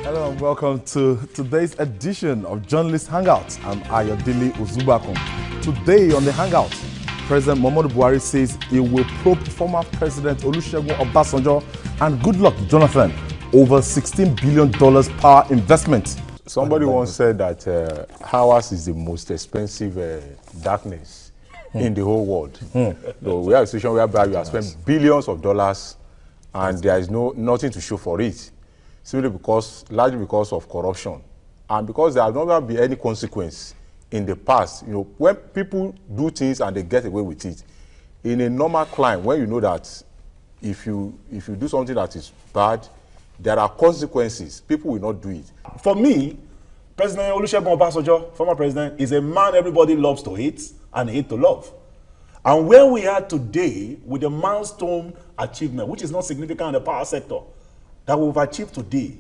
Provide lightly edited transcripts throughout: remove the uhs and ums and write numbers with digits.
Hello and welcome to today's edition of Journalist Hangout. I'm Ayodele Uzubakun. Today on the Hangout, President Muhammadu Buhari says he will probe former President Olusegun Obasanjo and Goodluck Jonathan over $16 billion power investment. Somebody once said that ours is the most expensive darkness in the whole world. So we have a situation whereby we have spent billions of dollars and there is nothing to show for it. Simply largely because of corruption. And because there has never been any consequence in the past. You know, when people do things and they get away with it, in a normal climb, when you know that if you do something that is bad, there are consequences, people will not do it. For me, President Olusegun Obasanjo, former president, is a man everybody loves to hate and hate to love. And where we are today with the milestone achievement, which is not significant in the power sector, that we've achieved today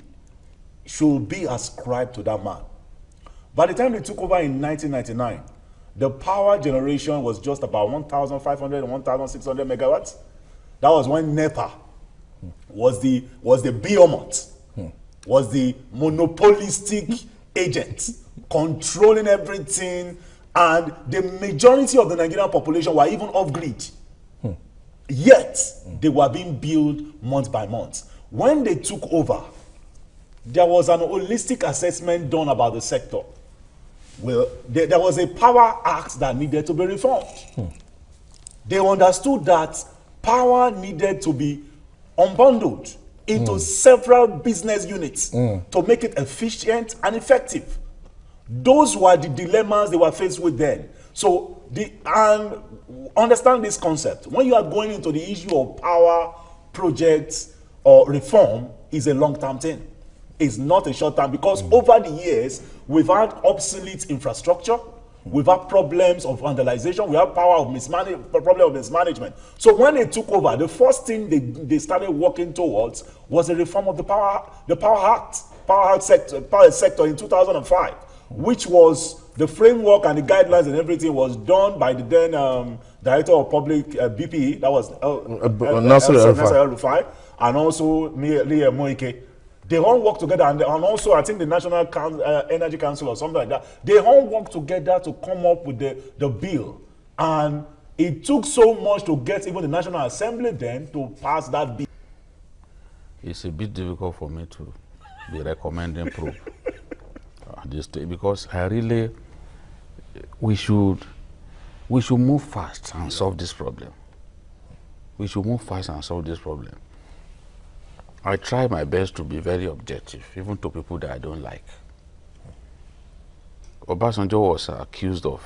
should be ascribed to that man. By the time they took over in 1999, the power generation was just about 1,500 and 1,600 megawatts. That was when NEPA was the behemoth, was the monopolistic agent controlling everything, and the majority of the Nigerian population were even off-grid. Yet, they were being built month by month. When they took over, there was an holistic assessment done about the sector. Well, there was a power act that needed to be reformed. They understood that power needed to be unbundled into several business units to make it efficient and effective. Those were the dilemmas they were faced with then. So, and understand this concept. When you are going into the issue of power projects or reform, is a long-term thing. It's not a short-term, because over the years, we've had obsolete infrastructure, we've had problems of vandalization, we have problem of mismanagement. So when they took over, the first thing they started working towards was the reform of the power sector in 2005, which was the framework and the guidelines and everything was done by the then Director of Public BPE, that was Nasser El-Rufai, and also Liam Moike. They all work together, and also I think the National Energy Council or something like that. They all work together to come up with the bill, and it took so much to get even the National Assembly then to pass that bill. It's a bit difficult for me to be recommending probe this day, because I really we should move fast and solve this problem. We should move fast and solve this problem. I try my best to be very objective, even to people that I don't like. Obasanjo was accused of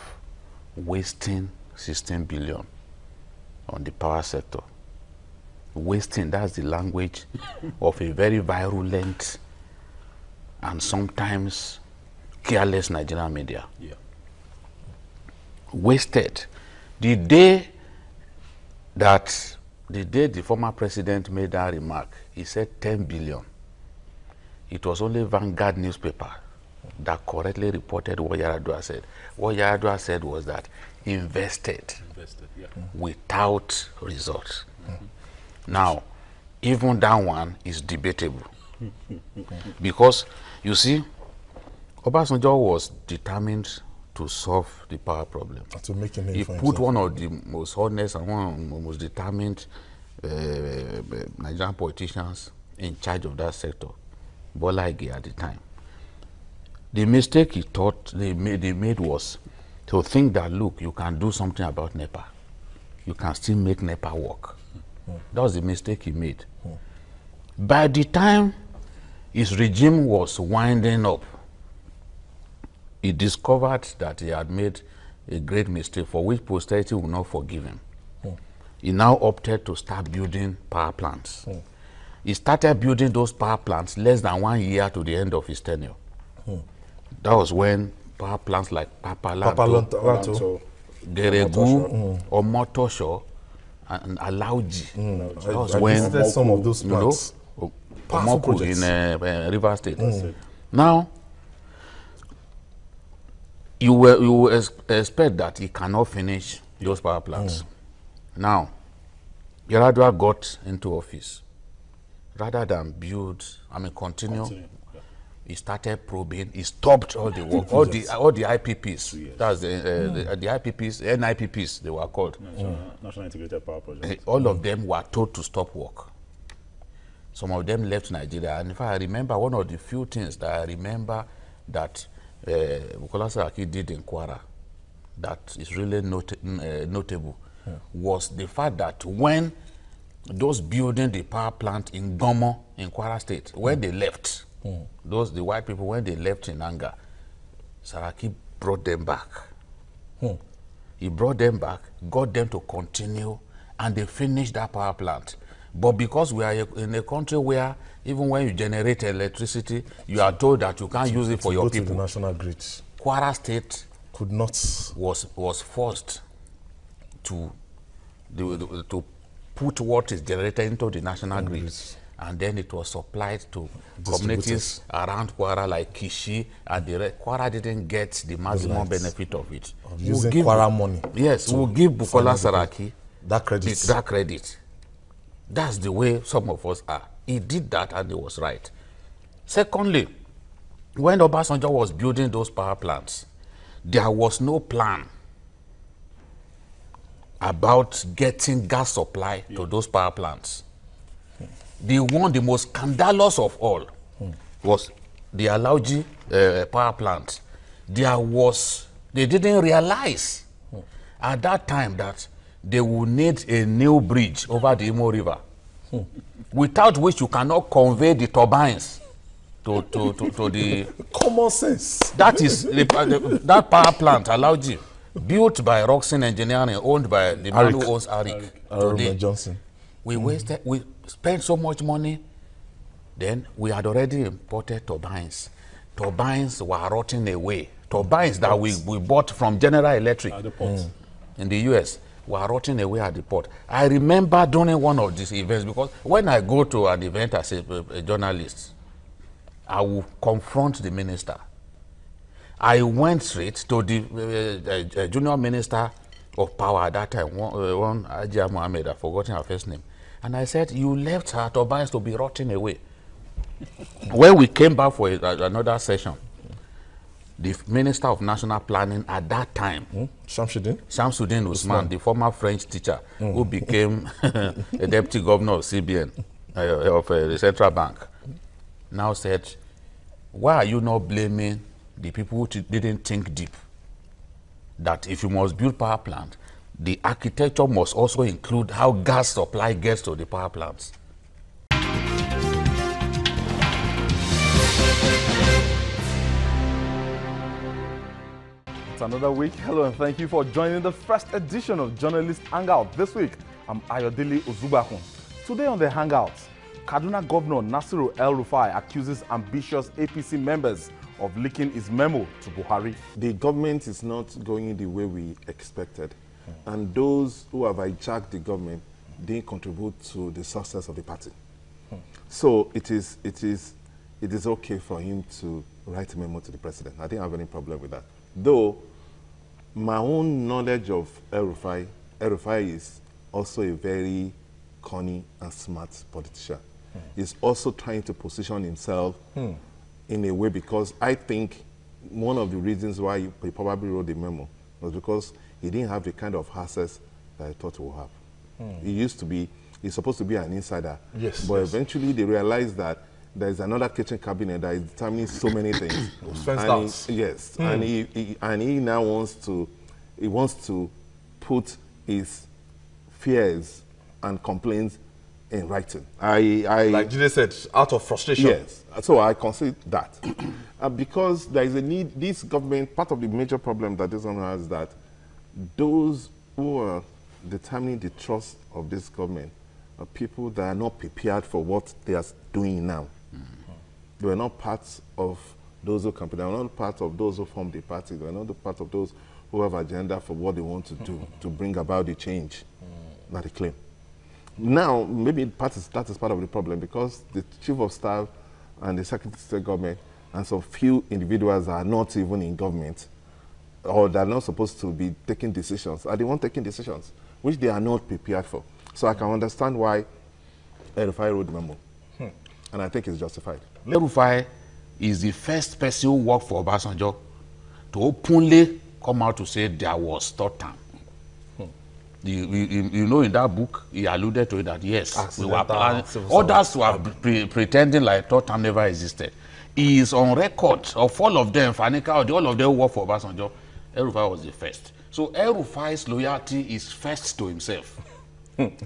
wasting 16 billion on the power sector. Wasting, that's the language of a very virulent and sometimes careless Nigerian media. Yeah. Wasted. The day the former president made that remark, he said 10 billion. It was only Vanguard newspaper that correctly reported what Yaradua said. What Yaradua said was that invested without results. Now, even that one is debatable. Because, you see, Obasanjo was determined to solve the power problem. To make a name he for put himself. One of the most honest and one of the most determined Nigerian politicians in charge of that sector, Bola Ige at the time. The mistake he thought they made was to think that, look, you can do something about NEPA. You can still make NEPA work. That was the mistake he made. By the time his regime was winding up, he discovered that he had made a great mistake for which posterity will not forgive him. He now opted to start building power plants. He started building those power plants less than 1 year to the end of his tenure. That was when power plants like Papalanto, Geregu, Omotosho, and Alauji. That was when some of those plants. Omoku in River State. Now, you will expect that he cannot finish those power plants. Now, Yaradua got into office. Rather than build, continue, he started probing. He stopped all the work, all the IPPs. That's the IPPs, NIPPs they were called. National Integrated Power Project. All of them were told to stop work. Some of them left Nigeria. And if I remember, one of the few things that I remember that Bukola Saraki did in Kwara that is really notable was the fact that when those building the power plant in Gomo in Kwara State, when they left, the white people, when they left in anger, Saraki brought them back. He brought them back, got them to continue, and they finished that power plant. But because we are in a country where even when you generate electricity, you are told that you can't use it for your people. To the national grid. Kwara State could not was forced to put what is generated into the national grid, and then it was supplied to communities around Kwara like Kishi and the rest. Kwara didn't get the maximum benefit of it. Using Kwara money. Yes, we'll give Bukola Saraki that credit. That credit. That's the way some of us are. He did that and he was right. Secondly, when Obasanjo was building those power plants, there was no plan about getting gas supply to those power plants. The most scandalous of all was the Alauji power plant. They didn't realize at that time that they will need a new bridge over the Imo River, without which you cannot convey the turbines to the... Common sense. That is, that power plant, Alauji, built by Roxin Engineering, owned by the man who owns Arik. Johnson. We spent so much money, then we had already imported turbines. Turbines were rotting away. Turbines that we bought from General Electric in the US were rotting away at the port. I remember during one of these events, because when I go to an event as a journalist, I will confront the minister. I went straight to the junior minister of power at that time, one Ajia Mohammed, I've forgotten her first name. And I said, you left her turbines to be rotting away. When we came back for another session, the Minister of National Planning at that time, Shamsuddin Usman, the former French teacher who became a deputy governor of CBN, of the central bank, now said, why are you not blaming the people who didn't think deep? That if you must build power plant, the architecture must also include how gas supply gets to the power plants. It's another week. Hello and thank you for joining the first edition of Journalist Hangout. This week, I'm Ayodele Uzubakun. Today on the Hangout, Kaduna Governor Nasiru El-Rufai accuses ambitious APC members of leaking his memo to Buhari. The government is not going the way we expected. And those who have hijacked the government didn't contribute to the success of the party. So it is okay for him to write a memo to the president. I didn't have any problem with that. Though my own knowledge of El-Rufai is also a very cunning and smart politician. He's also trying to position himself in a way, because I think one of the reasons why he probably wrote the memo was because he didn't have the kind of access that I thought he would have. He's supposed to be an insider. Yes. But eventually they realized that there is another kitchen cabinet that is determining so many things. Yes. And he now wants to put his fears and complaints in writing. Like Jide said, out of frustration. Yes. So I consider that. Because there is a need, this government, part of the major problem that this government has is that those who are determining the trust of this government are people that are not prepared for what they are doing now. They were not part of those who campaign. They were not part of those who form the party. They were not part of those who have agenda for what they want to do to bring about the change that they claim. Now, maybe that is part of the problem, because the chief of staff and the secretary of state government and some few individuals are not even in government, or they're not supposed to be taking decisions, are the ones taking decisions, which they are not prepared for. So I can understand why El-Rufai wrote the memo, and I think it's justified. El-Rufai is the first person who worked for Obasanjo to openly come out to say there was third term. You know, in that book, he alluded to it that yes, we were planning. Others were pretending like third term never existed. He is on record of all of them, Fanika, all of them who worked for Obasanjo. El-Rufai was the first. So El-Rufai's loyalty is first to himself.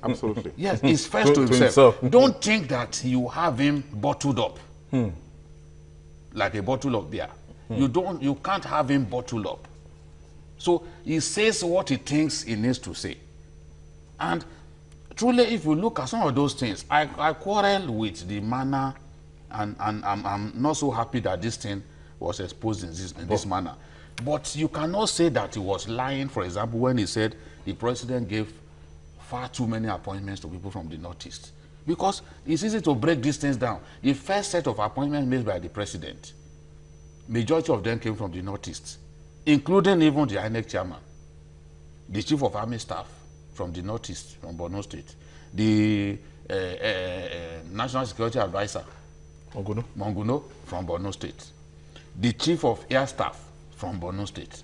Absolutely. Yes, he's first to himself. Don't think that you have him bottled up like a bottle of beer. You can't have him bottled up. So he says what he thinks he needs to say. And truly, if you look at some of those things, I quarrel with the manner, and I'm not so happy that this thing was exposed in this manner. But you cannot say that he was lying, for example, when he said the president gave far too many appointments to people from the Northeast. Because it's easy to break these things down. The first set of appointments made by the president, majority of them came from the Northeast, including even the INEC chairman, the chief of army staff from the Northeast, from Borno State, the national security advisor, Monguno, from Borno State, the chief of air staff from Borno State,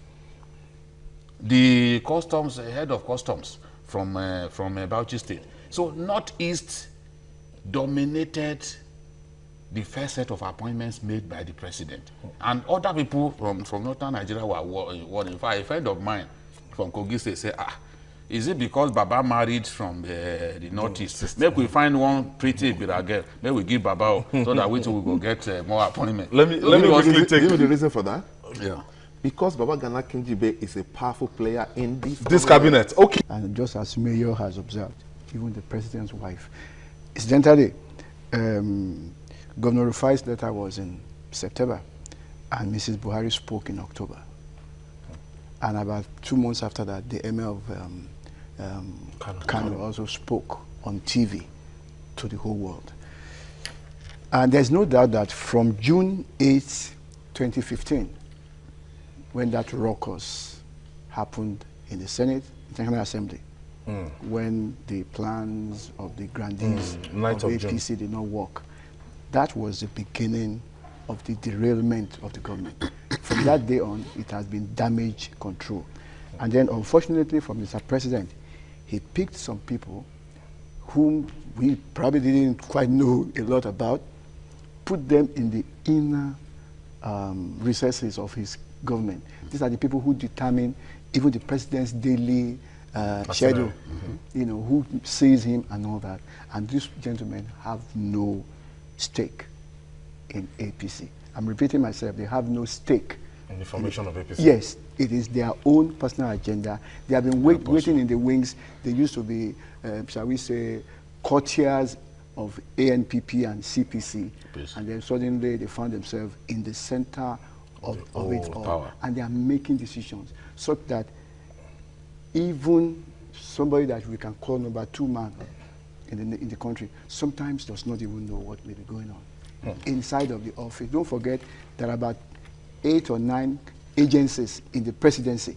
the customs, head of customs from Bauchi State. So Northeast dominated the first set of appointments made by the president. And other people from northern Nigeria were in fact, a friend of mine from Kogi State said, is it because Baba married from the Northeast? Maybe we find one pretty big girl. Maybe we give Baba so that we too will go get more appointments. Let me quickly take you know the reason for that? Yeah. Because Baba Gana Kingibe is a powerful player in this cabinet. Okay. And just as Mayor has observed, even the president's wife. Incidentally, Governor Rufai's letter was in September, and Mrs. Buhari spoke in October. And about 2 months after that, the Emir of Kano also spoke on TV to the whole world. And there's no doubt that from June 8, 2015, when that ruckus happened in the Senate, National Assembly, when the plans of the grandees of APC did not work, that was the beginning of the derailment of the government. From that day on, it has been damage control. And then, unfortunately, from Mr. President, he picked some people whom we probably didn't quite know a lot about, put them in the inner recesses of his government. These are the people who determine even the president's daily schedule, you know, who sees him and all that. And these gentlemen have no stake in APC. I'm repeating myself, they have no stake in the formation of APC. Yes, it is their own personal agenda. They have been waiting in the wings. They used to be, shall we say, courtiers of ANPP and CPC, and then suddenly they found themselves in the center of it all. Power. And they are making decisions such that even somebody that we can call number 2 man in the country sometimes does not even know what may be going on inside of the office. Don't forget there are about 8 or 9 agencies in the presidency.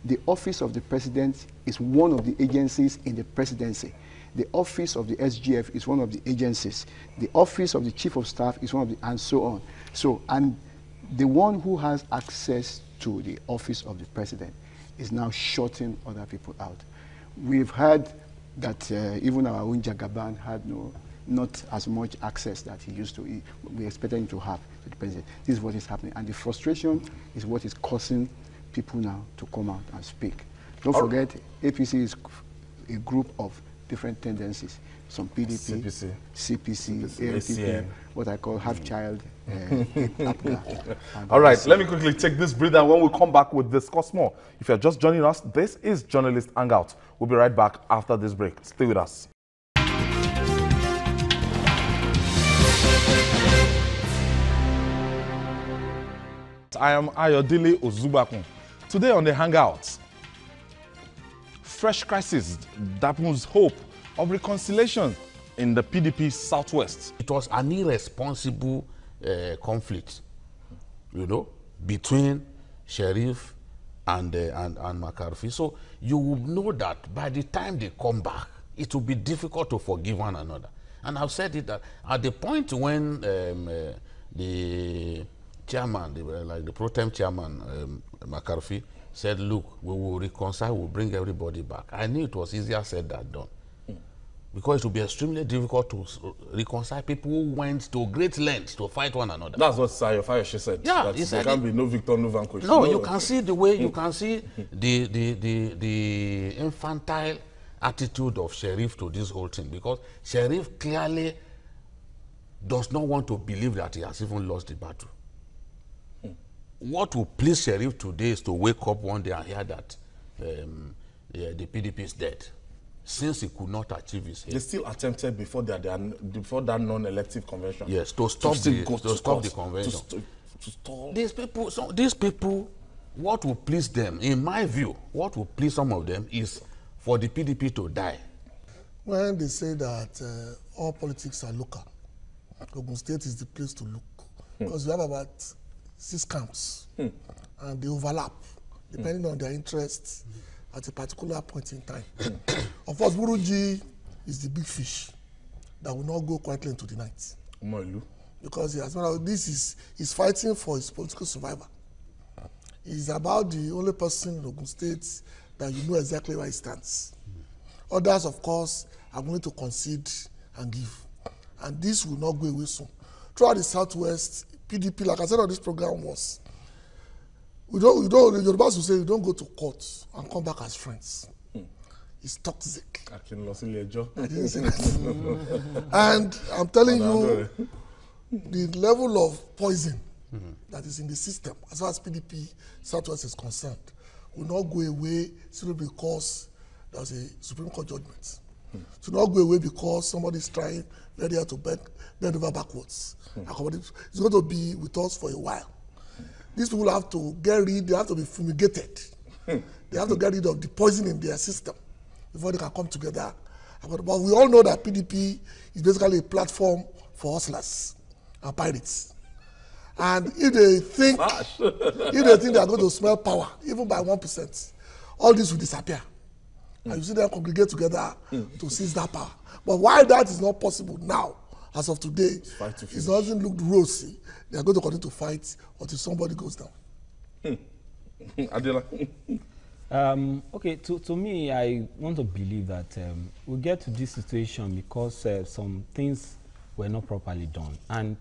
The office of the president is one of the agencies in the presidency. The office of the SGF is one of the agencies. The office of the chief of staff is one of the, and so on. So, and the one who has access to the office of the president is now shutting other people out. We've heard that even our own Jagaban had not as much access that he used to. We expected him to have to the president. This is what is happening. And the frustration is what is causing people now to come out and speak. Don't forget, APC is a group of different tendencies. Some PDP, CPC, ANPP, what I call half-child, All right, let me quickly take this breather, and when we come back, we'll discuss more. If you're just joining us, this is Journalist Hangout. We'll be right back after this break. Stay with us. I am Ayodele Ozubakun. Today on the Hangout, fresh crisis dampens hope of reconciliation in the PDP Southwest. It was an irresponsible conflict, you know, between Sheriff and McCarthy. So you will know that by the time they come back, it will be difficult to forgive one another. And I've said it that at the point when the chairman, like the pro tem chairman, McCarthy, said, look, we will reconcile, we'll bring everybody back. I knew it was easier said than done. Because it would be extremely difficult to reconcile people who went to great lengths to fight one another. That's what Sayo Fayose said. Yeah, that there can be no victor, no vanquished. No, you can see the way, you can see the infantile attitude of Sheriff to this whole thing, because Sheriff clearly does not want to believe that he has even lost the battle. What will please Sheriff today is to wake up one day and hear that the PDP is dead, since he could not achieve his aim. They still attempted before that non-elective convention. Yes, to stop the convention. To stop. These people, what will please them, in my view, what will please some of them is for the PDP to die. When they say that all politics are local, Ogun State is the place to look, because we have about 6 camps, and they overlap depending on their interests at a particular point in time. Of course, Buruji is the big fish that will not go quietly into the night, because as well as this is fighting for his political survival. He's about the only person in Ogun State that you know exactly where he stands. Others, of course, are going to concede and give, and this will not go away soon. Throughout the Southwest, PDP, like I said on this program once, the Yorubas will say you don't go to court and come back as friends. It's toxic. I didn't say that. And I'm telling you, the level of poison that is in the system, as far as PDP Southwest is concerned, will not go away simply because there was a Supreme Court judgment. It will not go away because somebody is trying very hard to bend over backwards. It's going to be with us for a while. These people have to get rid, they have to be fumigated. They have to get rid of the poison in their system before they can come together. But we all know that PDP is basically a platform for hustlers and pirates. And if they think they are going to smell power, even by 1%, all this will disappear. And you see them congregate together to seize that power. But why that is not possible now, as of today, it doesn't look rosy. They are going to continue to fight until somebody goes down. Adela. Okay, to me, I want to believe that we get to this situation because some things were not properly done. And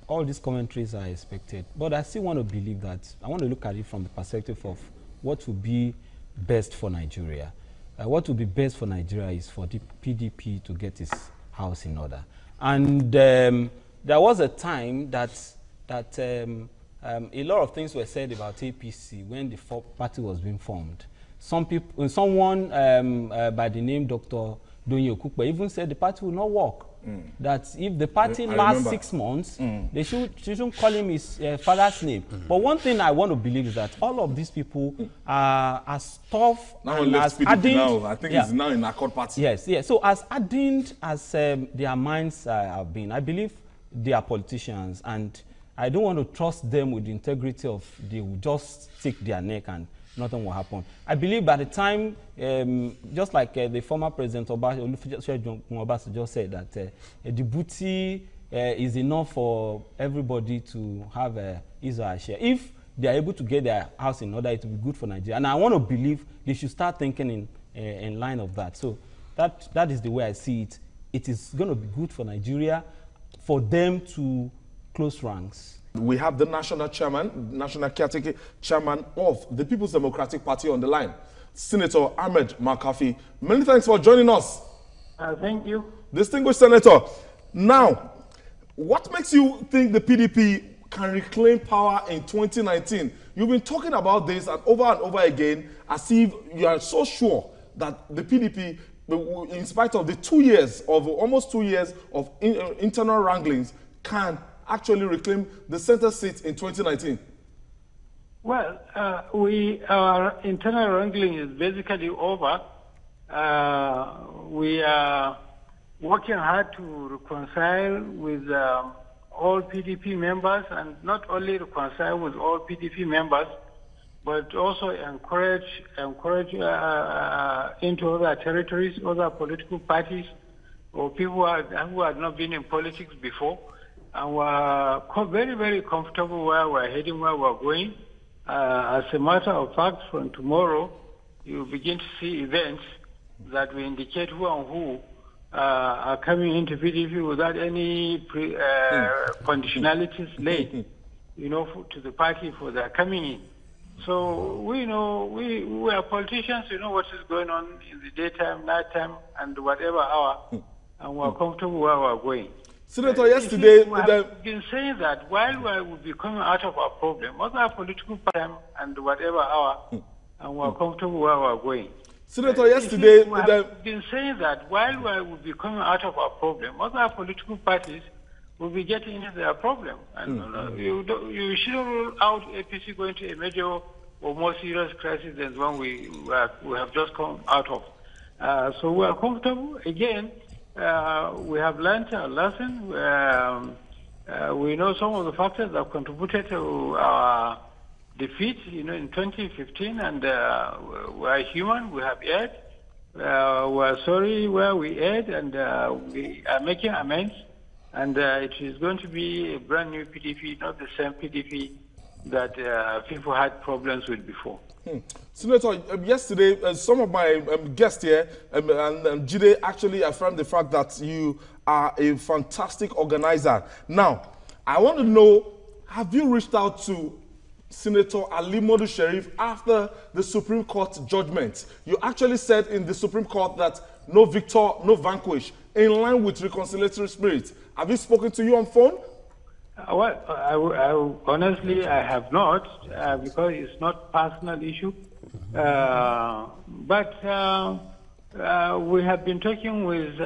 all these commentaries are expected. But I still want to believe that, I want to look at it from the perspective of what would be best for Nigeria. What would be best for Nigeria is for the PDP to get its house in order. And there was a time that a lot of things were said about APC when the party was being formed. Someone by the name Dr. Donye Okukpe even said the party will not work. That if the party lasts 6 months, they shouldn't call him his father's name. But one thing I want to believe is that all of these people are as tough and as ardent. I think it's now in Accord Party. Yes, yes. So as ardent as their minds have been, I believe they are politicians, and I don't want to trust them with the integrity of they will just stick their neck and nothing will happen. I believe by the time, just like the former President Olusegun just said, that the booty is enough for everybody to have his or her share. If they are able to get their house in order, it will be good for Nigeria. And I want to believe they should start thinking in line of that. So that is the way I see it. It is going to be good for Nigeria for them to close ranks. We have the national chairman, national caretaker chairman of the People's Democratic Party on the line, Senator Ahmed McCarthy. Many thanks for joining us. Thank you. Distinguished Senator, now, what makes you think the PDP can reclaim power in 2019? You've been talking about this and over again as if you are so sure that the PDP, in spite of the 2 years, almost 2 years of internal wranglings, can actually reclaim the center seat in 2019? Well, our internal wrangling is basically over. We are working hard to reconcile with all PDP members, and not only reconcile with all PDP members, but also encourage into other territories, other political parties, or people who had not been in politics before, And we're very, very comfortable where we're heading, where we're going. As a matter of fact, from tomorrow, you begin to see events that will indicate who and who are coming into PDP without any conditionalities laid, to the party for their coming in. So we know, we are politicians, we know what is going on in the daytime, nighttime, and whatever hour, and we're comfortable where we're going. Senator, yesterday... We have been saying that while we will be coming out of our problem, other political time and whatever hour, and we're comfortable where we're going. Senator, yesterday... We have been saying that while we will be coming out of our problem, other political parties will be getting into their problem. And you shouldn't rule out APC going to a major or more serious crisis than the one we have just come out of. So we are comfortable. Again, we have learned a lesson. We know some of the factors that contributed to our defeat, in 2015, and we are human. We have erred. We are sorry where we erred, and we are making amends. And it is going to be a brand new PDP, not the same PDP that people had problems with before. Senator, yesterday, some of my guests here and Jide actually affirmed the fact that you are a fantastic organizer. Now, I want to know, have you reached out to Senator Ali Modu Sheriff after the Supreme Court judgment? You actually said in the Supreme Court that no victor, no vanquish, in line with reconciliatory spirit. Have you spoken to you on phone? Well, honestly, I have not, because it's not personal issue. But we have been talking with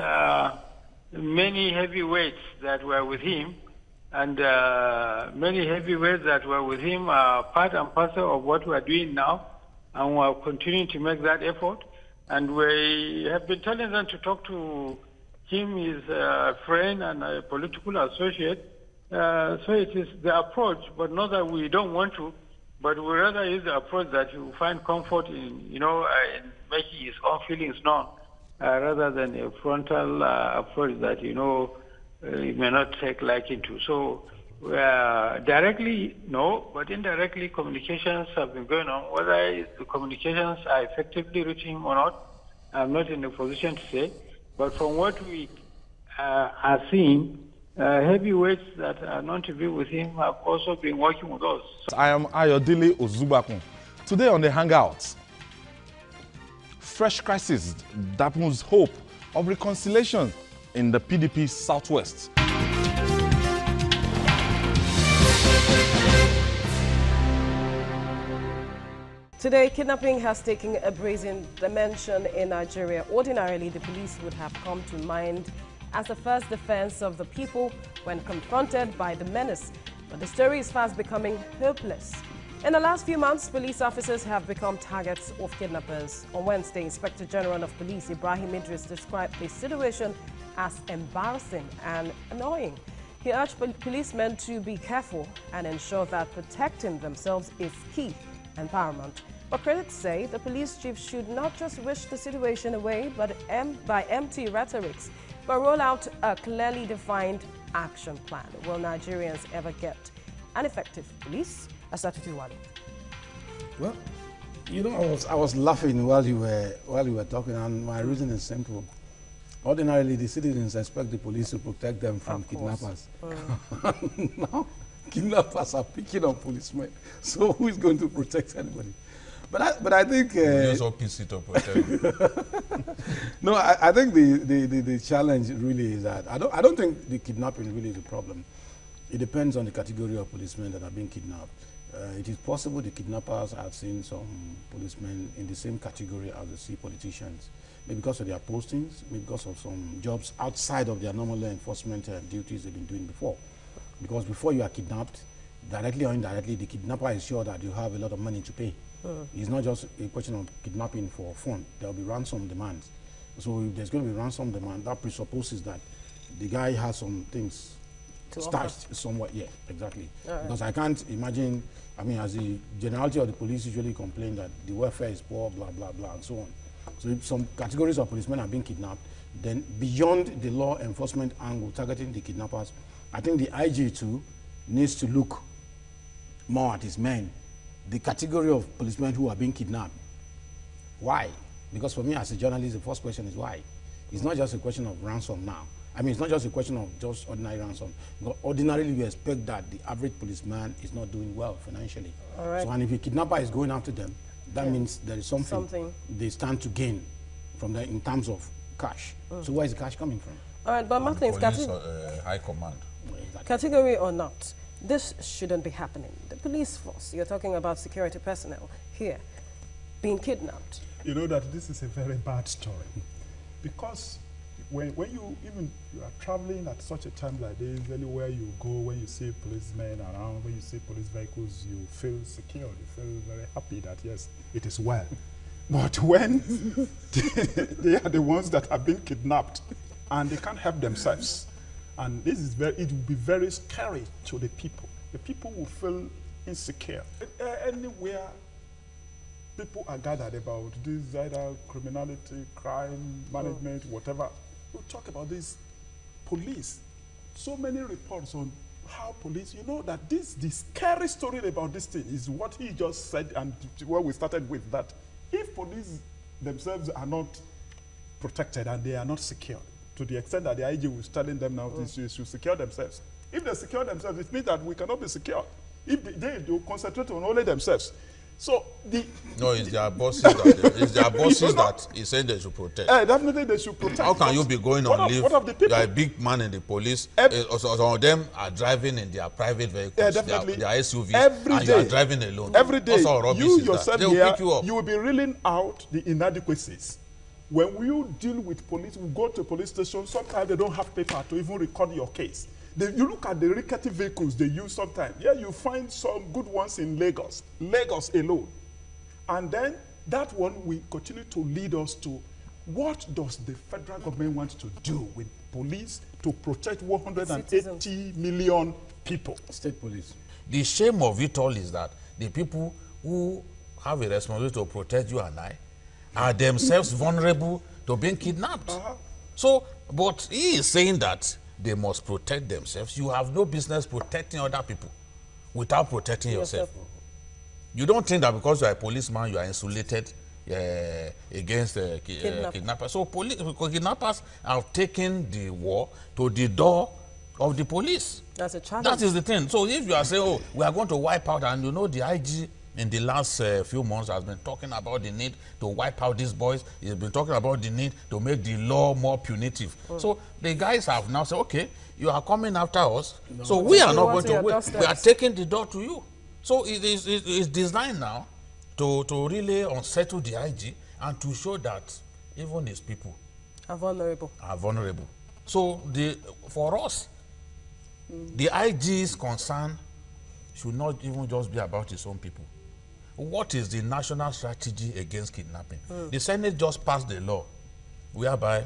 many heavyweights that were with him, and many heavyweights that were with him are part and parcel of what we are doing now, and we are continuing to make that effort. And we have been telling them to talk to him, his friend and a political associate. So it is the approach, but not that we don't want to, but we rather use the approach that you find comfort in, in making his own feelings known, rather than a frontal approach that, you may not take liking to. So directly, no, but indirectly communications have been going on. Whether the communications are effectively reaching him or not, I'm not in a position to say. But from what we are seeing, heavyweights that are known to be with him have also been working with us. I am Ayodele Ozubakun. Today on the Hangout, fresh crisis dappens hope of reconciliation in the PDP Southwest. Today, kidnapping has taken a brazen dimension in Nigeria. Ordinarily, the police would have come to mind as the first defense of the people when confronted by the menace. But the story is fast becoming hopeless. In the last few months, police officers have become targets of kidnappers. On Wednesday, Inspector General of Police Ibrahim Idris described the situation as embarrassing and annoying. He urged policemen to be careful and ensure that protecting themselves is key and paramount. But critics say the police chief should not just wish the situation away by empty rhetorics, but roll out a clearly defined action plan. Will Nigerians ever get an effective police? Asatutu Wale. Well, I was laughing while you were talking, and my reason is simple. Ordinarily, the citizens expect the police to protect them from kidnappers. Now, kidnappers are picking on policemen. So who is going to protect anybody? But I think just opposite of protect. No, I think the challenge really is that I don't think the kidnapping really is the problem. It depends on the category of policemen that are being kidnapped. It is possible the kidnappers have seen some policemen in the same category as the sea politicians, maybe because of their postings, maybe because of some jobs outside of their normal law enforcement duties they've been doing before. Because before you are kidnapped, directly or indirectly, the kidnapper is sure that you have a lot of money to pay. It's not just a question of kidnapping for fun. There will be ransom demands. So if there's going to be ransom demand, that presupposes that the guy has some things stashed somewhere. Yeah, exactly. Because I can't imagine, as the generality of the police usually complain that the welfare is poor, blah, blah, blah, and so on. So if some categories of policemen are being kidnapped, then beyond the law enforcement angle targeting the kidnappers, I think the IG too needs to look more at his men. The category of policemen who are being kidnapped. Why? Because for me as a journalist, the first question is why? It's not just a question of ransom now. I mean, it's not just a question of just ordinary ransom. Because ordinarily, we expect that the average policeman is not doing well financially. All right. So, and if a kidnapper is going after them, that means there is something they stand to gain from that in terms of cash. So where is the cash coming from? All right, but Martin, High command. category or not, this shouldn't be happening. The police force, you're talking about security personnel here, being kidnapped. You know that this is a very bad story. Because when you are traveling at such a time like this, anywhere you go, when you see policemen around, when you see police vehicles, you feel secure, you feel very happy that yes, it is well. But when they are the ones that have been kidnapped and they can't help themselves, and this is it will be very scary to the people. The people will feel insecure. Anywhere people are gathered about this either criminality, crime, management, whatever, we'll talk about this police. So many reports on how police, you know that the scary story about this thing is what he just said and what we started with, that if police themselves are not protected and they are not secure, to the extent that the IG was telling them now they should secure themselves. If they secure themselves, it means that we cannot be secure. If they concentrate on only themselves. So no, it's their bosses that he said they should protect. Definitely they should protect. How can you be going on leave? You are a big man in the police. Some of them are driving in their private vehicles, their SUVs, and you are driving alone. Every day, you yourself here, you will be reeling out the inadequacies. When you deal with police, we go to police station, sometimes they don't have paper to even record your case. You look at the rickety vehicles they use sometimes. Yeah, you find some good ones in Lagos alone. And then that one will continue to lead us to what does the federal government want to do with police to protect 180 million people? State police. The shame of it all is that the people who have a responsibility to protect you and I are themselves vulnerable to being kidnapped. So, but he is saying that they must protect themselves. You have no business protecting other people without protecting yourself. You don't think that because you are a policeman, you are insulated against kidnappers. So kidnappers have taken the war to the door of the police. That's a challenge. That is the thing. So if you are saying, oh, we are going to wipe out, and you know the IG in the last few months has been talking about the need to wipe out these boys. He's been talking about the need to make the law more punitive. So the guys have now said, okay, you are coming after us, so we are not going to wait. We are taking the door to you. So it is designed now to really unsettle the IG and to show that even his people are vulnerable. So for us, the IG's concern should not even just be about his own people. What is the national strategy against kidnapping? The Senate just passed the law whereby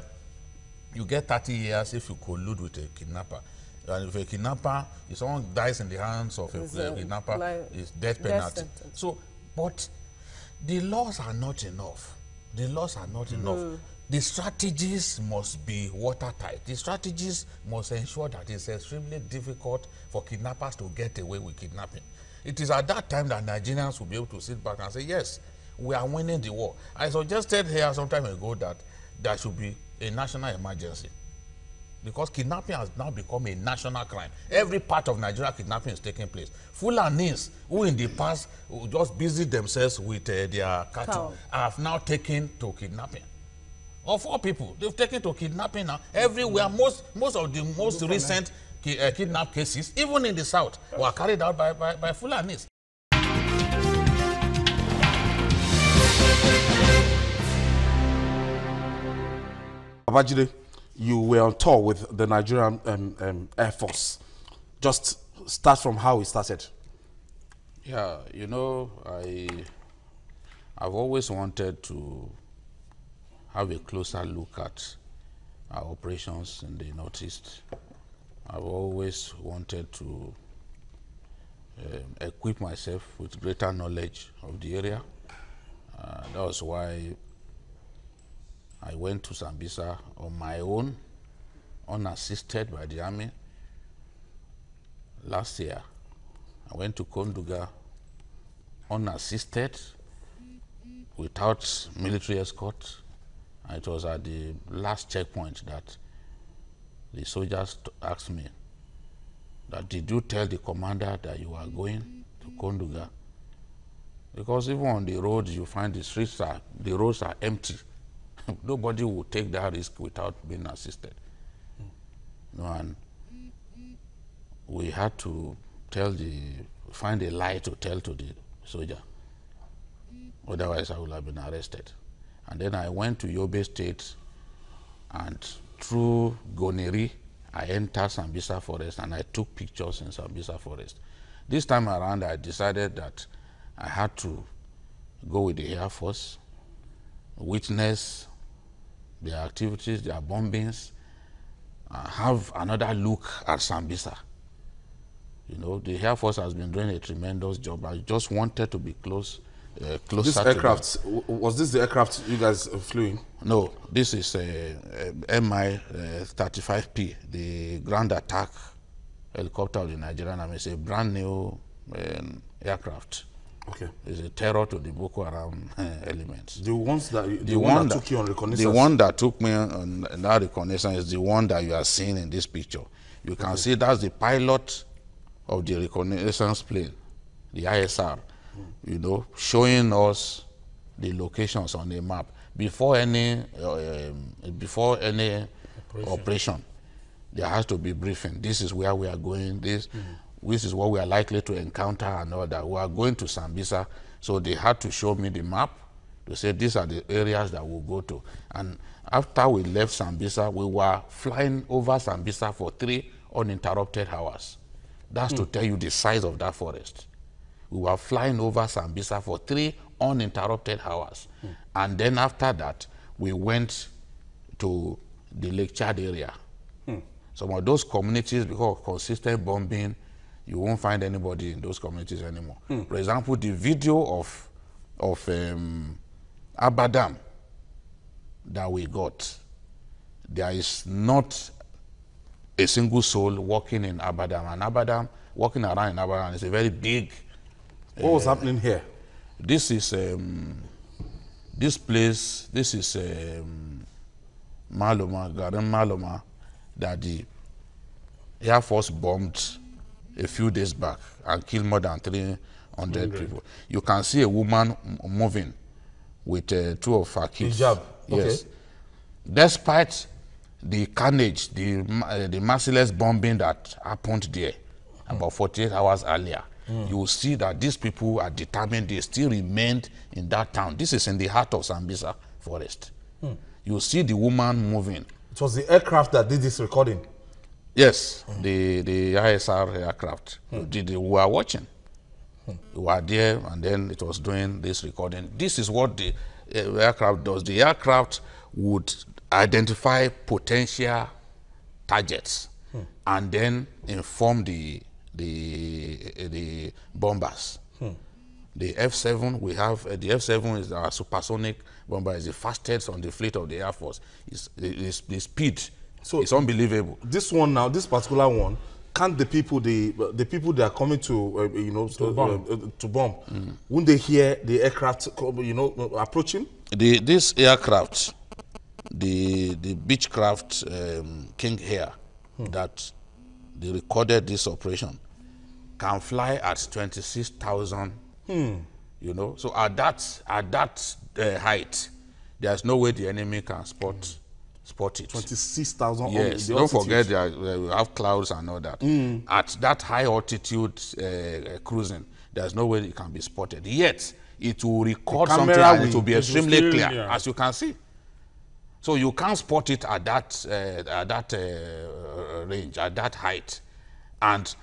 you get 30 years if you collude with a kidnapper. And if a kidnapper, if someone dies in the hands of a kidnapper, it's death penalty. So, but the laws are not enough. The laws are not enough. The strategies must be watertight. The strategies must ensure that it's extremely difficult for kidnappers to get away with kidnapping. It is at that time that Nigerians will be able to sit back and say, yes, we are winning the war. I suggested here some time ago that there should be a national emergency because kidnapping has now become a national crime. Every part of Nigeria, kidnapping is taking place. Fulanis, who in the past just busied themselves with their cattle, have now taken to kidnapping. Of all people, they've taken to kidnapping now. Everywhere, most of the most recent kidnap cases, even in the south, were carried out by Fulanis. Abajide, you were on tour with the Nigerian Air Force. Just start from how it started. Yeah, you know, I've always wanted to have a closer look at our operations in the Northeast. I've always wanted to equip myself with greater knowledge of the area. That was why I went to Sambisa on my own, unassisted by the army, last year. I went to Konduga unassisted, without military escort. And it was at the last checkpoint that the soldiers asked me that, did you tell the commander that you are going to Konduga? Because even on the roads, you find the roads are empty. Nobody will take that risk without being assisted. You know, and we had to find a lie to tell to the soldier. Otherwise, I would have been arrested. And then I went to Yobe State, and through Goneri, I entered Sambisa Forest, and I took pictures in Sambisa Forest. This time around, I decided that I had to go with the Air Force, witness their activities, their bombings, have another look at Sambisa. You know, the Air Force has been doing a tremendous job. I just wanted to be closer this aircraft, was this the aircraft you guys flew in? No, this is a Mi-35P, the ground attack helicopter of the Nigerian Army. It's a brand new aircraft. Okay. It's a terror to the Boko Haram elements. The one that took you on reconnaissance? The one that took me on that reconnaissance is the one that you are seeing in this picture. You can see that's the pilot of the reconnaissance plane, the ISR, you know, showing us the locations on the map before any operation. There has to be briefing. This is where we are going. This is what we are likely to encounter and all that. We are going to Sambisa, so they had to show me the map to say these are the areas that we'll go to. And after we left Sambisa, we were flying over Sambisa for 3 uninterrupted hours. That's to tell you the size of that forest. We were flying over Sambisa for 3 uninterrupted hours. And then after that, we went to the Lake Chad area. Some of those communities, because of consistent bombing, you won't find anybody in those communities anymore. For example, the video of Abadam that we got, there is not a single soul walking in Abadam. And Abadam, walking around in Abadam is a very big... What was happening here? This is, this place, this is Maloma, Garden Maloma, that the Air Force bombed a few days back and killed more than 300 people. You can see a woman moving with 2 of her kids. Hijab. Yes. Okay. Despite the carnage, the merciless bombing that happened there about 48 hours earlier, you will see that these people are determined. They still remained in that town. This is in the heart of Sambisa Forest. You will see the woman moving. It was the aircraft that did this recording? Yes, the ISR aircraft. We were watching. We were there, and then it was doing this recording. This is what the aircraft does. The aircraft would identify potential targets and then inform the bombers. The F-7, we have, the F-7 is our supersonic bomber, is the fastest on the fleet of the Air Force. The speed is unbelievable. This one now, this particular one, can't the people that are coming to to bomb, wouldn't they hear the aircraft approaching? This aircraft, the Beechcraft King Air, that they recorded this operation, can fly at 26,000. You know, so at that height, there's no way the enemy can spot it. 26,000. Yes, don't forget we have clouds and all that. At that high altitude cruising, there's no way it can be spotted. Yet it will record something and it will be extremely clear, as you can see. So you can't spot it at that range, at that height, and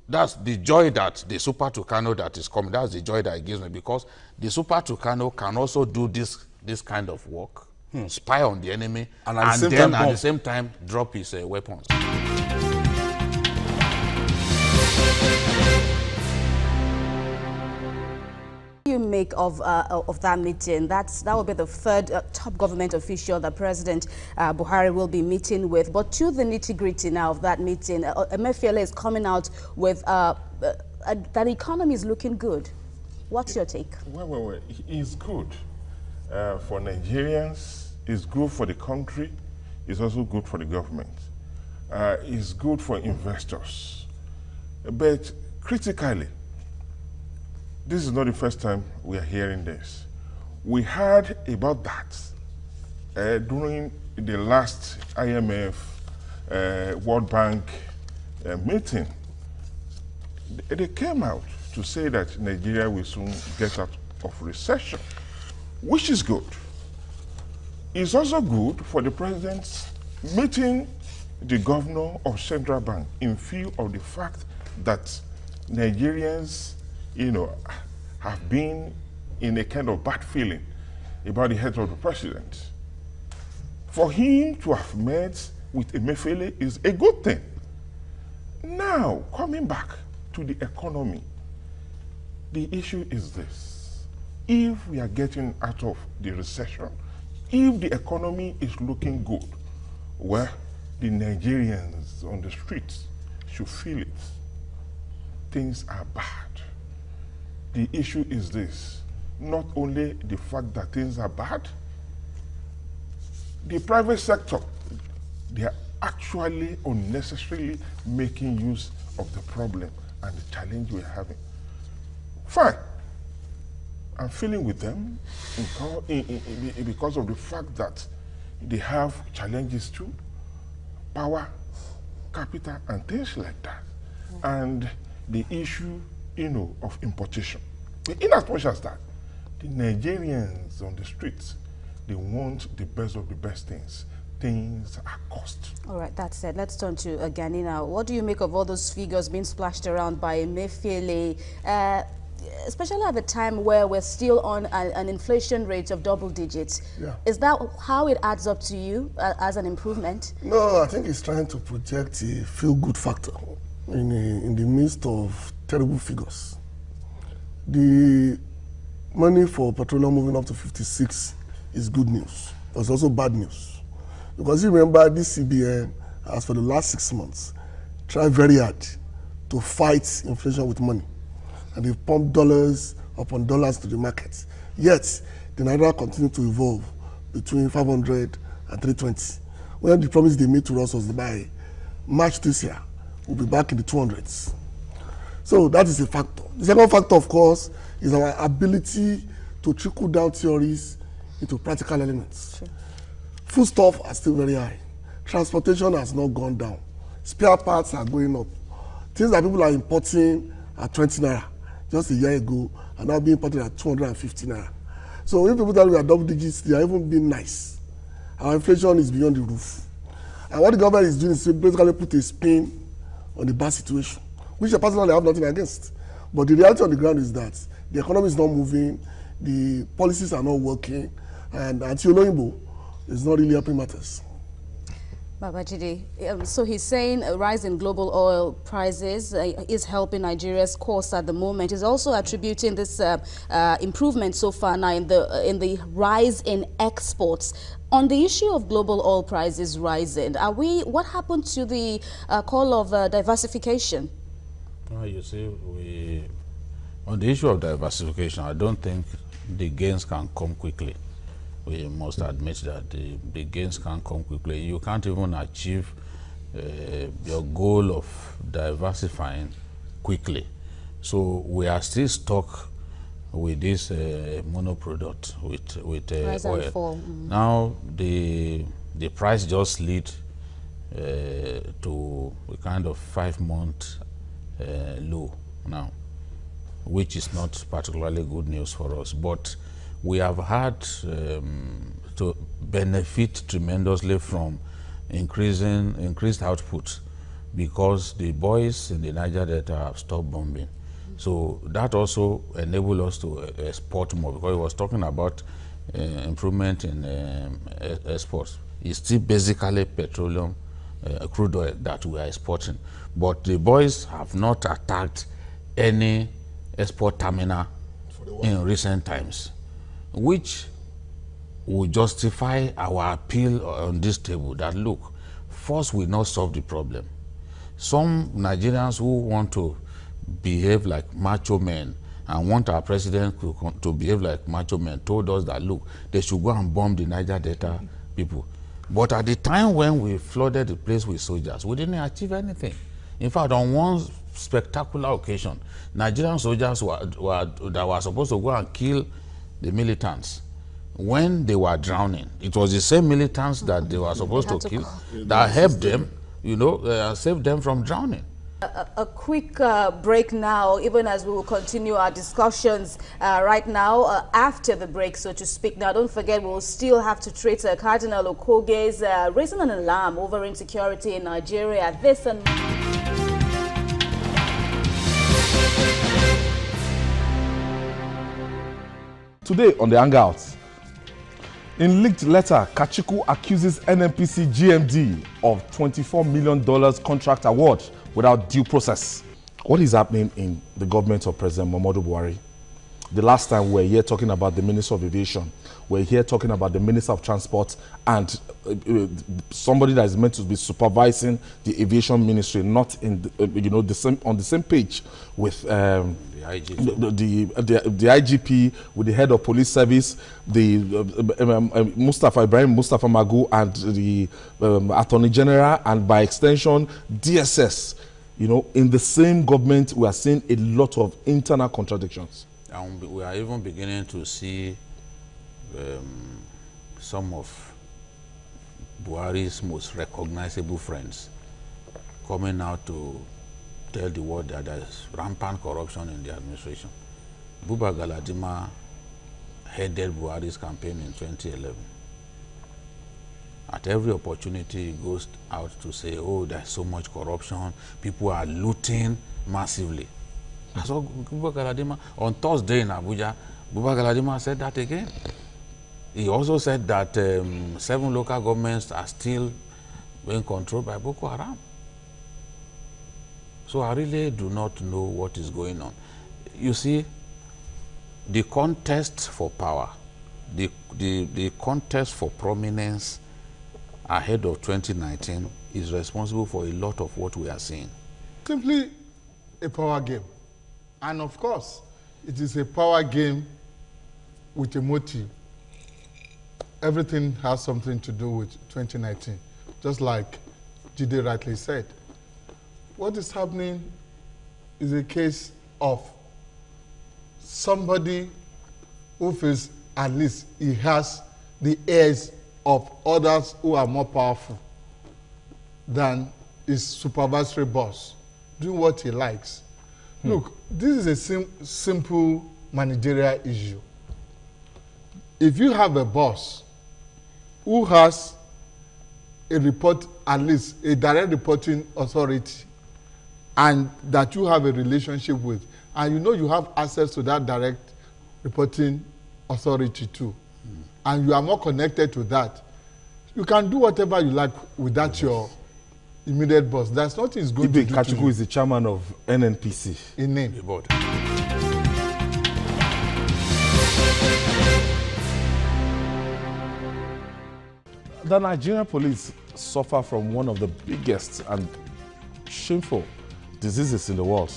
that's the joy that the Super Tucano that is coming. That's the joy that it gives me, because the Super Tucano can also do this kind of work, spy on the enemy, and at the same time drop his weapons. you make of that meeting? That will be the third top government official that President Buhari will be meeting with. But to the nitty-gritty now of that meeting, Emefiele is coming out with that the economy is looking good. What's your take? Well, it's good for Nigerians. It's good for the country. It's also good for the government. It's good for investors. But critically, this is not the first time we are hearing this. We heard about that during the last IMF World Bank meeting. They came out to say that Nigeria will soon get out of recession, which is good. It's also good for the president meeting the governor of Central Bank in view of the fact that Nigerians, have been in a kind of bad feeling about the health of the president. For him to have met with Emefiele is a good thing. Now, coming back to the economy, the issue is this. If we are getting out of the recession, if the economy is looking good, well, the Nigerians on the streets should feel it. Things are bad. The issue is this. Not only the fact that things are bad, the private sector, they are actually unnecessarily making use of the problem and the challenge we're having. Fine. I'm feeling with them because of the fact that they have challenges too, power, capital, and things like that. And the issue, of importation. But in as much as that, the Nigerians on the streets, they want the best of the best things. Things are cost. All right, that's it. Let's turn to Gani now. What do you make of all those figures being splashed around by Emefiele, especially at the time where we're still on an inflation rate of double digits? Yeah. Is that how it adds up to you as an improvement? No, I think he's trying to project a feel-good factor in the midst of terrible figures. The money for petroleum moving up to 56 is good news. It's also bad news. Because you remember this CBN has for the last 6 months tried very hard to fight inflation with money. And they've pumped dollars upon dollars to the market. Yet, the Naira continued to evolve between 500 and 320. When the promise they made to us was that by March this year, we'll be back in the 200s. So that is a factor. The second factor, of course, is our ability to trickle down theories into practical elements. Sure. Foodstuffs are still very high. Transportation has not gone down. Spare parts are going up. Things that people are importing at 20 naira just a year ago are now being imported at 250 naira. So when people tell we are double digits, they are even being nice. Our inflation is beyond the roof. And what the government is doing is basically put a spin on the bad situation, which I personally have nothing against. But the reality on the ground is that the economy is not moving, the policies are not working, and Anti-Oloyinbo is not really helping matters. Babajide, so he's saying a rise in global oil prices is helping Nigeria's course at the moment. He's also attributing this improvement so far now in the rise in exports. On the issue of global oil prices rising, what happened to the call of diversification? You see, on the issue of diversification, I don't think the gains can come quickly. We must admit that the gains can't come quickly. You can't even achieve your goal of diversifying quickly. So we are still stuck with this monoproduct, with oil. Fall. Mm-hmm. Now the price just lead to a kind of 5-month low now, which is not particularly good news for us. But we have had to benefit tremendously from increased output because the boys in the Niger Delta have stopped bombing. So that also enabled us to export more, because he was talking about improvement in exports. It's still basically petroleum, crude oil that we are exporting. But the boys have not attacked any export terminal in recent times, which will justify our appeal on this table that, look, force will not solve the problem. Some Nigerians who want to behave like macho men and want our president to behave like macho men told us that, look, they should go and bomb the Niger Delta people. But at the time when we flooded the place with soldiers, we didn't achieve anything. In fact, on one spectacular occasion, Nigerian soldiers that were supposed to go and kill the militants, when they were drowning, it was the same militants that they were supposed to kill that helped them, you know, save them from drowning. A quick break now, even as we will continue our discussions right now after the break, so to speak. Now, don't forget, we'll still have to treat Cardinal Okoge's raising an alarm over insecurity in Nigeria. This and Today on the Hangout, in leaked letter, Kachiku accuses NNPC GMD of $24 million contract award without due process. What is happening in the government of President Muhammadu Buhari? The last time we were here talking about the Minister of Aviation, we're here talking about the Minister of Transport and somebody that is meant to be supervising the aviation ministry, not in the, you know, on the same page with the IGP, with the head of police service, the Ibrahim Mustafa Magu, and the Attorney General, and by extension DSS. You know, in the same government, we are seeing a lot of internal contradictions. And we are even beginning to see some of Buhari's most recognizable friends coming out to tell the world that there is rampant corruption in the administration. Buba Galadima headed Buhari's campaign in 2011. At every opportunity, he goes out to say, oh, there's so much corruption, people are looting massively. So Buba Galadima, on Thursday in Abuja, Buba Galadima said that again. He also said that 7 local governments are still being controlled by Boko Haram. So I really do not know what is going on. You see, the contest for power, the contest for prominence ahead of 2019 is responsible for a lot of what we are seeing. Simply a power game. And of course, it is a power game with a motive. Everything has something to do with 2019, just like Jide rightly said. What is happening is a case of somebody who feels at least he has the ears of others who are more powerful than his supervisory boss, doing what he likes. Look, this is a simple managerial issue. If you have a boss who has a report, at least a direct reporting authority, and that you have a relationship with, and you know you have access to that direct reporting authority too, and you are more connected to that, you can do whatever you like without your immediate boss. There's nothing is going to do Kachuku to you. is the chairman of NNPC. In name. The Nigerian police suffer from one of the biggest and shameful diseases in the world.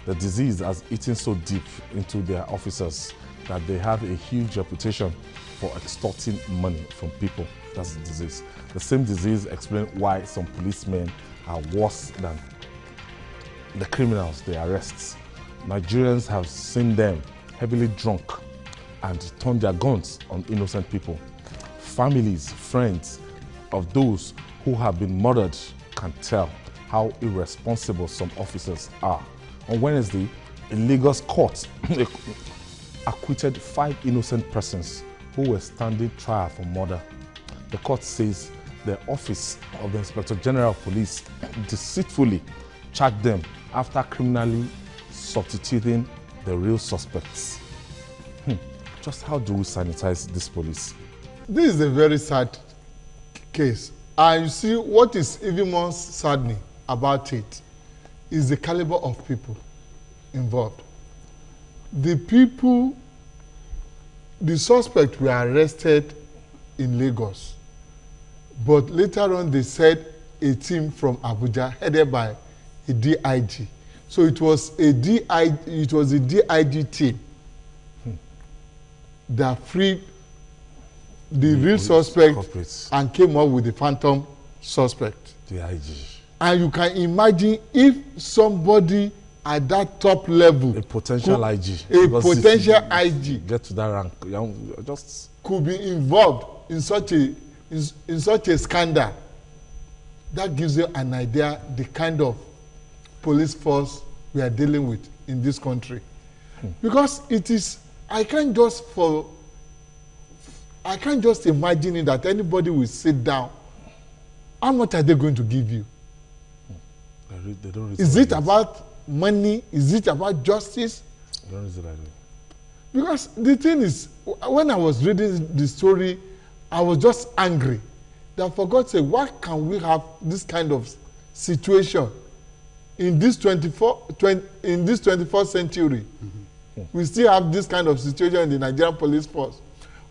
The disease has eaten so deep into their officers that they have a huge reputation for extorting money from people. That's the disease. The same disease explains why some policemen are worse than the criminals they arrest. Nigerians have seen them heavily drunk and turn their guns on innocent people. Families, friends of those who have been murdered can tell how irresponsible some officers are. On Wednesday, a Lagos court acquitted 5 innocent persons who were standing trial for murder. The court says the office of the Inspector General of Police deceitfully charged them after criminally substituting the real suspects. Just how do we sanitize this police? This is a very sad case. And you see, what is even more saddening about it is the caliber of people involved. The people the suspect were arrested in Lagos, but later on they said a team from Abuja headed by a DIG. So it was a DIG team that freed the real suspect and came up with the phantom suspect. DIG. And you can imagine if somebody at that top level, a potential IG, a potential IG, get to that rank, just could be involved in such a scandal. That gives you an idea the kind of police force we are dealing with in this country. Because it is, I can't just imagine that anybody will sit down. How much are they going to give you? They don't Is it about money? Is it about justice? They don't reason like that. Because the thing is, when I was reading the story, I was just angry that for God's sake, why can we have this kind of situation in this 21st century? We still have this kind of situation in the Nigerian police force.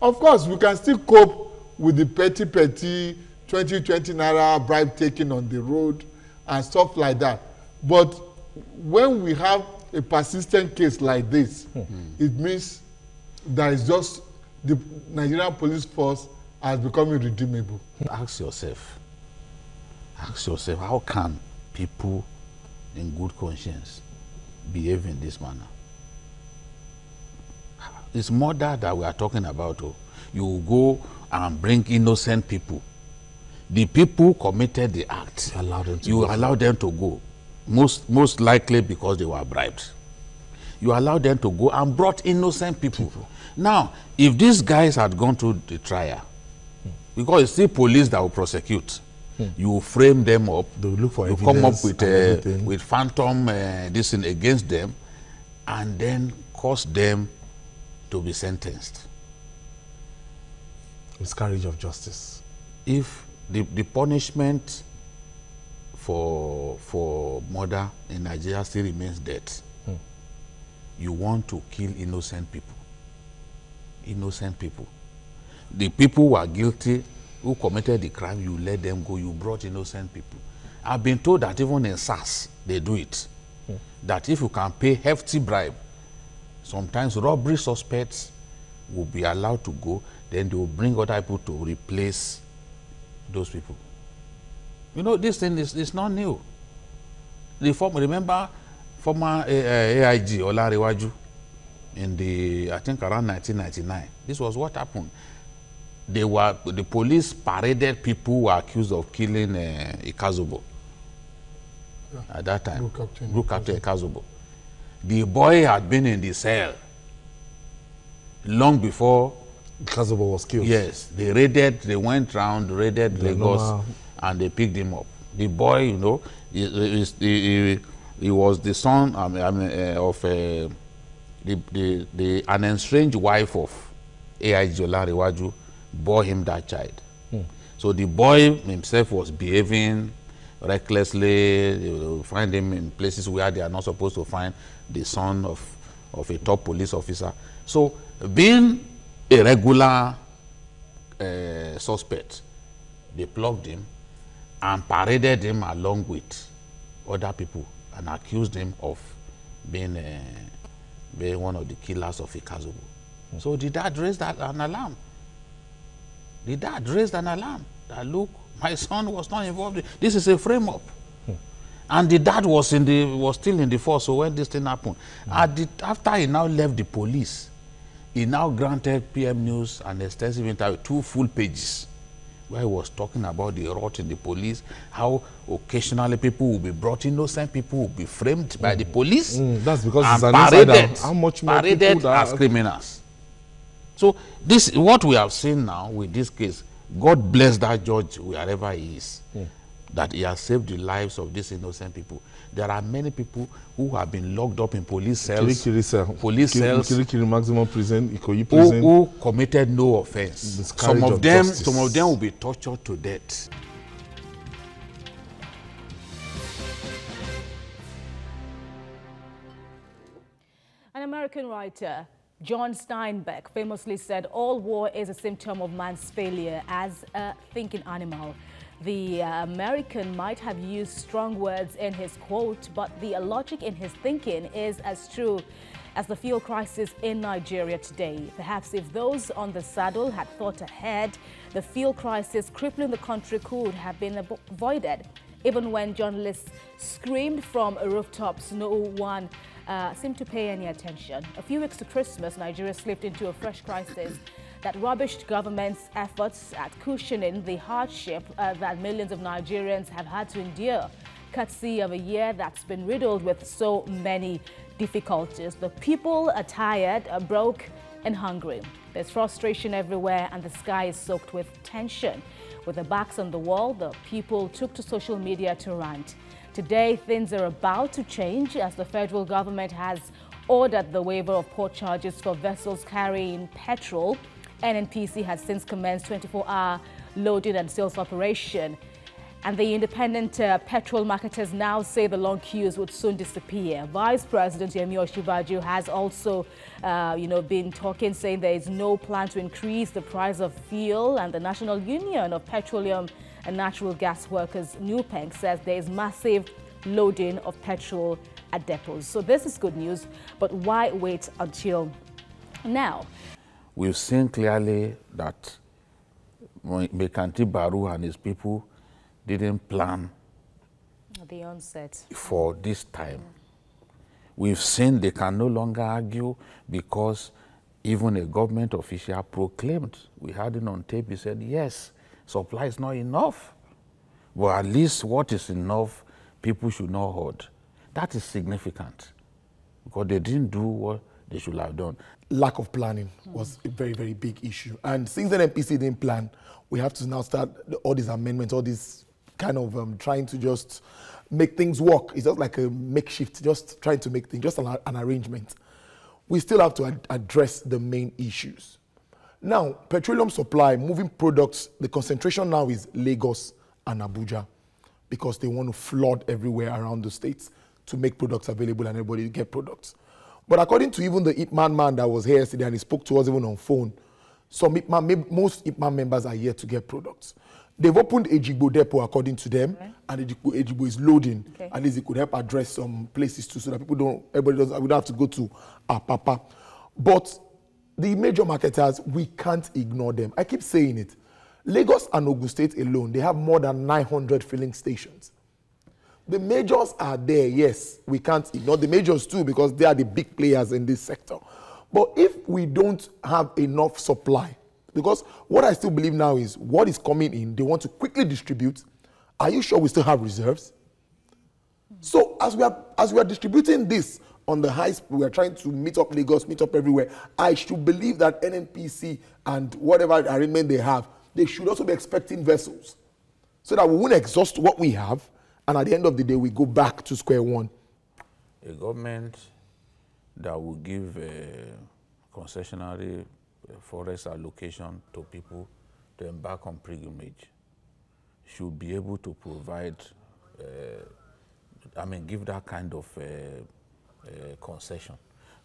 Of course, we can still cope with the petty 20 naira bribe taking on the road and stuff like that. But when we have a persistent case like this, it means that it's just the Nigerian police force has become irredeemable. Ask yourself, how can people in good conscience behave in this manner? It's murder that we are talking about. Oh. You go and bring innocent people. The people committed the act. You allow them to go. Most likely because they were bribed. You allow them to go and brought innocent people. Now, if these guys had gone to the trial, because it's still police that will prosecute, you frame them up, they will look for you come up with phantom this thing against them, and then cause them to be sentenced. Miscarriage of justice. If the punishment for murder in Nigeria still remains death, you want to kill innocent people. Innocent people. The people who are guilty, who committed the crime, you let them go. You brought innocent people. I've been told that even in SARS, they do it. That if you can pay hefty bribe, sometimes robbery suspects will be allowed to go, then they will bring other people to replace those people. You know, this thing is not new. Remember former AIG Olarewaju in I think around 1999. This was what happened. The police paraded people who were accused of killing Ikazubo at that time. Group Captain Ikazubo. The boy had been in the cell long before Ikazubo was killed. Yes, they went round, raided Lagos, and they picked him up. The boy, you know, he was the son of an estranged wife of A.I. Olarewaju, bore him that child. So the boy himself was behaving recklessly. They will find him in places where they are not supposed to find the son of a top police officer. So being a regular suspect, they plugged him and paraded him along with other people and accused him of being one of the killers of Ikazubo. So the dad raised an alarm. The dad raised an alarm that, look, my son was not involved. This is a frame-up. And the dad was still in the force. So when this thing happened, after he now left the police, he now granted PM News an extensive interview, 2 full pages, where he was talking about the rot in the police, how occasionally people will be brought, innocent people will be framed by the police. That's because and it's an paraded, how much more paraded people as criminals. So this is what we have seen now with this case. God bless that judge wherever he is, that he has saved the lives of these innocent people. There are many people who have been locked up in police cells, Kirikiri maximum prison, Ikoyi prison, who committed no offense. Some of them will be tortured to death. An American writer John Steinbeck famously said, all war is a symptom of man's failure as a thinking animal. The American might have used strong words in his quote, but the logic in his thinking is as true as the fuel crisis in Nigeria today. Perhaps if those on the saddle had thought ahead, the fuel crisis crippling the country could have been avoided. Even when journalists screamed from rooftops, no one seemed to pay any attention. A few weeks to Christmas, Nigeria slipped into a fresh crisis that rubbished government's efforts at cushioning the hardship that millions of Nigerians have had to endure, courtesy of a year that's been riddled with so many difficulties. The people are tired, broke, and hungry. There's frustration everywhere, and the sky is soaked with tension. With their backs on the wall, the people took to social media to rant. Today, things are about to change as the federal government has ordered the waiver of port charges for vessels carrying petrol. NNPC has since commenced 24-hour loading and sales operation. And the independent petrol marketers now say the long queues would soon disappear. Vice President Yemi Osinbajo has also, been talking, saying there is no plan to increase the price of fuel. And the National Union of Petroleum and Natural Gas Workers, NUPENG, says there is massive loading of petrol at depots. So this is good news, but why wait until now? We've seen clearly that Mekanti Baru and his people didn't plan at the onset for this time. We've seen they can no longer argue because even a government official proclaimed, we had it on tape, he said, yes, supply is not enough. But at least what is enough, people should not hoard. That is significant because they didn't do what they should have done. Lack of planning was a very, very big issue. And since the NPC didn't plan, we have to now start all these amendments, all these kind of trying to just make things work. It's just like a makeshift, just trying to make things, just an arrangement. We still have to address the main issues. Now, petroleum supply, moving products, the concentration now is Lagos and Abuja because they want to flood everywhere around the states to make products available and everybody get products. But according to even the Ipman man that was here yesterday and he spoke to us even on phone, most Ipman members are yet to get products. They've opened Ejigbo depot according to them, and Ejigbo is loading. At least it could help address some places too, so that everybody don't have to go to Apapa. But the major marketers, we can't ignore them. I keep saying it. Lagos and Ogun State alone, they have more than 900 filling stations. The majors are there, yes. We can't ignore the majors too because they are the big players in this sector. But if we don't have enough supply, because what I still believe now is what is coming in, they want to quickly distribute. Are you sure we still have reserves? So as we are distributing this on the high speed, we are trying to meet up Lagos, meet up everywhere. I should believe that NNPC and whatever arrangement they have, they should also be expecting vessels so that we won't exhaust what we have. And at the end of the day, we go back to square one. A government that will give a concessionary forest allocation to people to embark on pilgrimage should be able to provide, give that kind of concession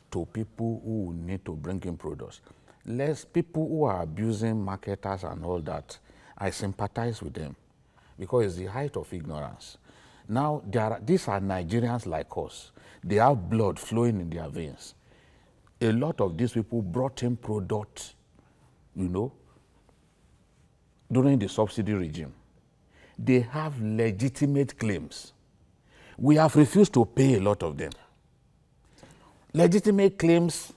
to people who need to bring in products. Less people who are abusing marketers and all that, I sympathize with them because it's the height of ignorance. Now, these are Nigerians like us. They have blood flowing in their veins. A lot of these people brought in products, during the subsidy regime. They have legitimate claims. We have refused to pay a lot of them. Legitimate claims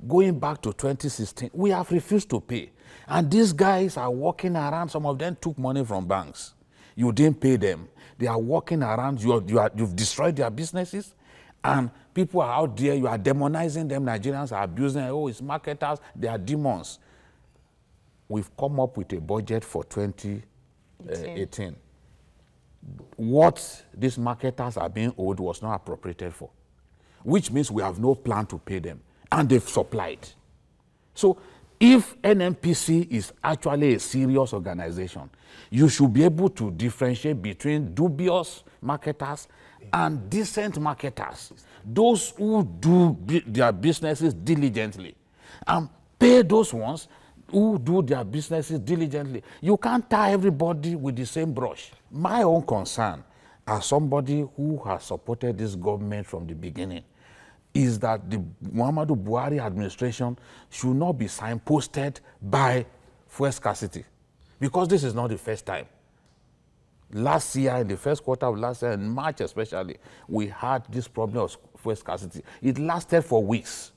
going back to 2016, we have refused to pay. And these guys are walking around, some of them took money from banks. You didn't pay them. They are walking around, you've destroyed their businesses, and people are out there, you are demonizing them. Nigerians are abusing them. Oh, it's marketers, they are demons. We've come up with a budget for 2018. What these marketers are being owed was not appropriated for, which means we have no plan to pay them, and they've supplied. So if NNPC is actually a serious organization, you should be able to differentiate between dubious marketers and decent marketers, those who do their businesses diligently. and pay those ones who do their businesses diligently. You can't tie everybody with the same brush. My own concern, as somebody who has supported this government from the beginning, is that the Muhammadu Buhari administration should not be signposted by fuel scarcity, because this is not the first time. Last year, in the first quarter of last year, in March especially, we had this problem of fuel scarcity. It lasted for weeks.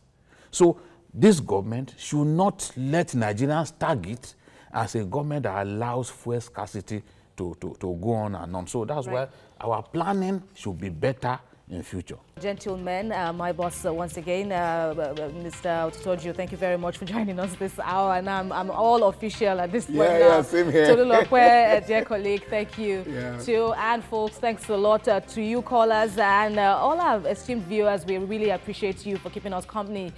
So this government should not let Nigerians tag it as a government that allows fuel scarcity to go on and on. So that's why our planning should be better in future. Gentlemen, my boss once again, Mr. Otutoju, thank you very much for joining us this hour, and I'm all official at this point now. Yeah, same here. Tolulokwe, dear colleague, thank you. To and folks, thanks a lot to you callers and all our esteemed viewers. We really appreciate you for keeping us company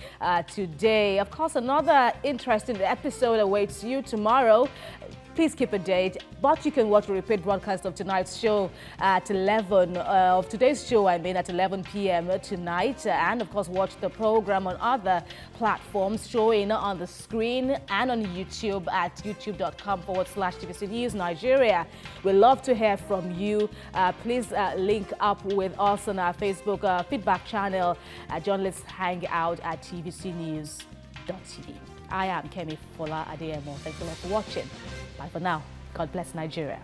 today. Of course, another interesting episode awaits you tomorrow. Please keep a date, but you can watch a repeat broadcast of tonight's show at 11, of today's show, I mean, at 11 p.m. tonight. And, of course, watch the program on other platforms showing on the screen and on YouTube at youtube.com/TVC News Nigeria. We'd love to hear from you. Please link up with us on our Facebook feedback channel at Journalists Hangout at tvcnews.tv. I am Kemi Fola Adeyemo. Thanks a lot for watching. Bye for now. God bless Nigeria.